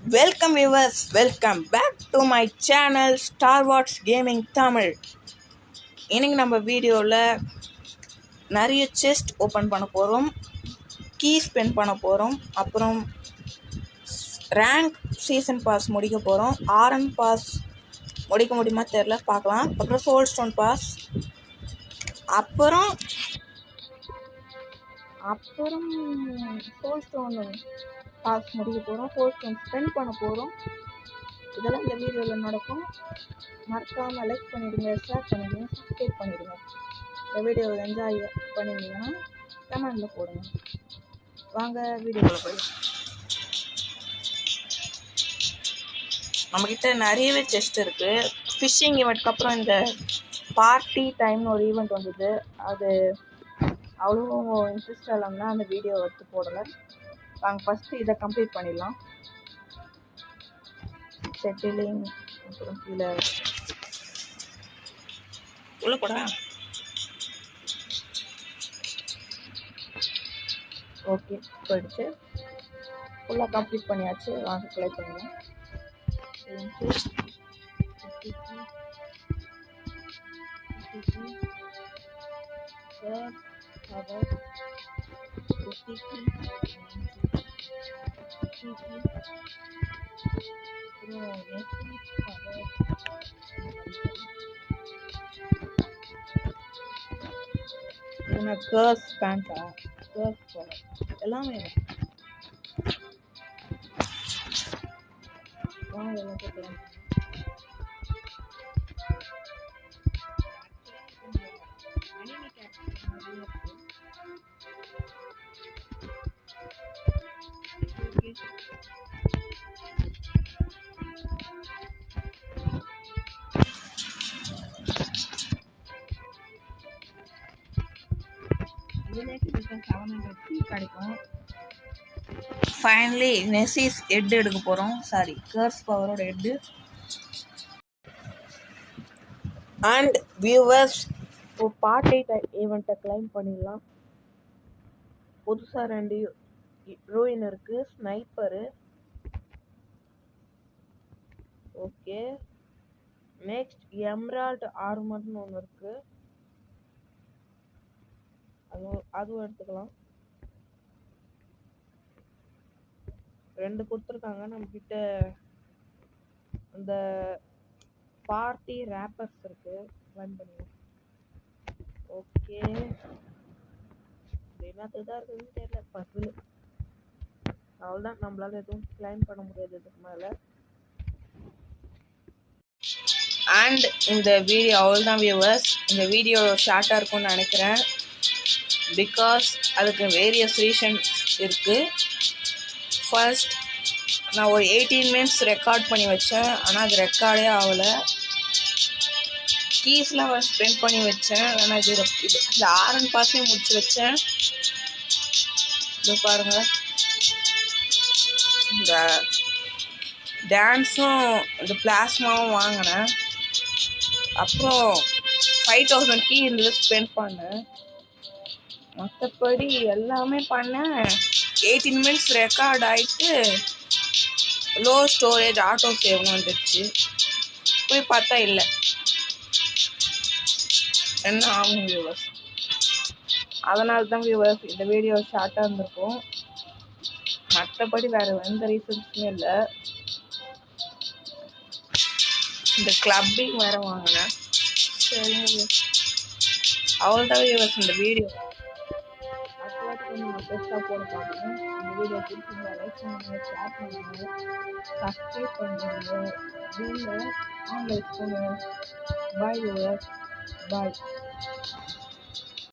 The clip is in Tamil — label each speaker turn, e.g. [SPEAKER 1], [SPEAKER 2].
[SPEAKER 1] Welcome viewers, welcome back to my channel Star Wars Gaming Tamil. இன்னைக்கு நம்ம வீடியோவில் நிறைய செஸ்ட் ஓப்பன் பண்ண போகிறோம், கீ ஸ்பெண்ட் பண்ண போகிறோம், அப்புறம் ரேங்க் சீசன் பாஸ் முடிக்க போகிறோம். ஆர்என் பாஸ் முடிக்க முடியுமா தெரில, பார்க்கலாம். அப்புறம் சோல் ஸ்டோன் பாஸ், அப்புறம் சோல் ஸ்டோன் பாஸ் முடிக்க போகிறோம், சோல் ஸ்டோன் ஸ்பெண்ட் பண்ண போகிறோம். இதெல்லாம் இந்த வீடியோவில் நடக்கும். மறக்காமல் லைக் பண்ணிவிடுங்க, ஷேர் பண்ணிவிடுங்க, சப்ஸ்கிரைப் பண்ணிவிடுங்க. இந்த வீடியோவை என்ஜாய் பண்ணியிருந்தீங்கன்னா கமெண்டில் போடுங்க. வாங்க வீடியோவில் போய். நம்மக்கிட்ட நிறையவே செஸ்ட் இருக்குது. ஃபிஷ்ஷிங் ஈவெண்ட்க்கு அப்புறம் இந்த பார்ட்டி டைம்னு ஒரு ஈவெண்ட் வந்தது. அது அவ்வளோ இன்ட்ரெஸ்ட் இல்லாமல்னா அந்த வீடியோ எடுத்து போடலை. வாங்க ஃபஸ்ட்டு இதை கம்ப்ளீட் பண்ணிடலாம். செட்டிலிங், அப்புறம் கீழே உள்ள போட. ஓகே, போயிடுச்சு. ஃபுல்லாக கம்ப்ளீட் பண்ணியாச்சு. வாங்க ப்ளே பண்ணுங்கள். கேர்ஸ் பேண்டா, கேர்ஸ் போல எல்லாமே வாங்க எல்லாம் போட்டுக்கலாம். கிடைக்கும். ஃபைனலி நெசிஸ் ஹெட் எடுக்க போகிறோம். சாரி, கர்ஸ் பவரோட ஹெட்டு. அண்ட் வியூவர்ஸ், இப்போ பார்ட்டி ஈவெண்ட்டை கிளைம் பண்ணிடலாம். புதுசாக 2 ரூயின் இருக்குது, ஸ்னைப்பரு. ஓகே, நெக்ஸ்ட் எம்ரால்ட் ஆர்மர்னு ஒன்று இருக்குது, அதுவும் எடுத்துக்கலாம். 2 கொடுத்துருக்காங்க. நம்மக்கிட்ட அந்த பார்ட்டி ரேப்பர்ஸ் இருக்குது, கிளைம் பண்ணுவோம். ஓகே, என்னத்துக்கு தான் இருக்குதுன்னு தெரியல. பசில் அவ்வளோதான், நம்மளால எதுவும் கிளைம் பண்ண முடியாது இதுக்கு மேலே. அண்ட் இந்த வீடியோ அவ்வளோதான் வியூவர்ஸ். இந்த வீடியோ ஷார்ட்டாக இருக்கும்னு நினைக்கிறேன். பிகாஸ் அதுக்கு வேரியஸ் ரீசன்ஸ் இருக்குது. ஃபர்ஸ்ட், நான் ஒரு 18 மினிட்ஸ் ரெக்கார்ட் பண்ணி வச்சேன், ஆனால் அது ரெக்கார்டே ஆகலை. கீஸ்லாம் ஸ்பெண்ட் பண்ணி வச்சேன், ஆனால் இது இந்த ஆர்என் பாஸையும் முடிச்சு வச்சேன். இது பாருங்கள், இந்த டான்ஸும் இந்த பிளாஸ்மாவும் வாங்கினேன். அப்புறம் 5000 கீ இருந்தது, ஸ்பெண்ட் பண்ணேன். மற்றபடி எல்லாமே பண்ணேன். 18 மினிட்ஸ் ரெக்கார்ட் ஆகிட்டு லோ ஸ்டோரேஜ் ஆட்டோ சேவ்னு வந்துடுச்சு. போய் பார்த்தா இல்லை. என்ன ஆகும் வியூவர்ஸ்? அதனால தான் வியூவர்ஸ் இந்த வீடியோ ஷார்ட்டாக இருந்திருக்கும். மற்றபடி வேறு எந்த ரீசன்ஸுமே இல்லை. இந்த கிளப்பிங் வேறு வாங்கினேன். சரி, அவ்வளோதான் வியூவர்ஸ் இந்த வீடியோ. அடுத்த கொஞ்சம் பெஸ்ட்டாக போட பார்க்கணும். இந்த வீடியோ பிடிச்சிருந்தா லைக் பண்ணுங்க, ஷேர் பண்ணுங்க, சப்ஸ்கிரைப் பண்ணுங்க, வீடியோ ஆன்லைன் பண்ணுங்க. பாய் வியூவர்ஸ், பாய்.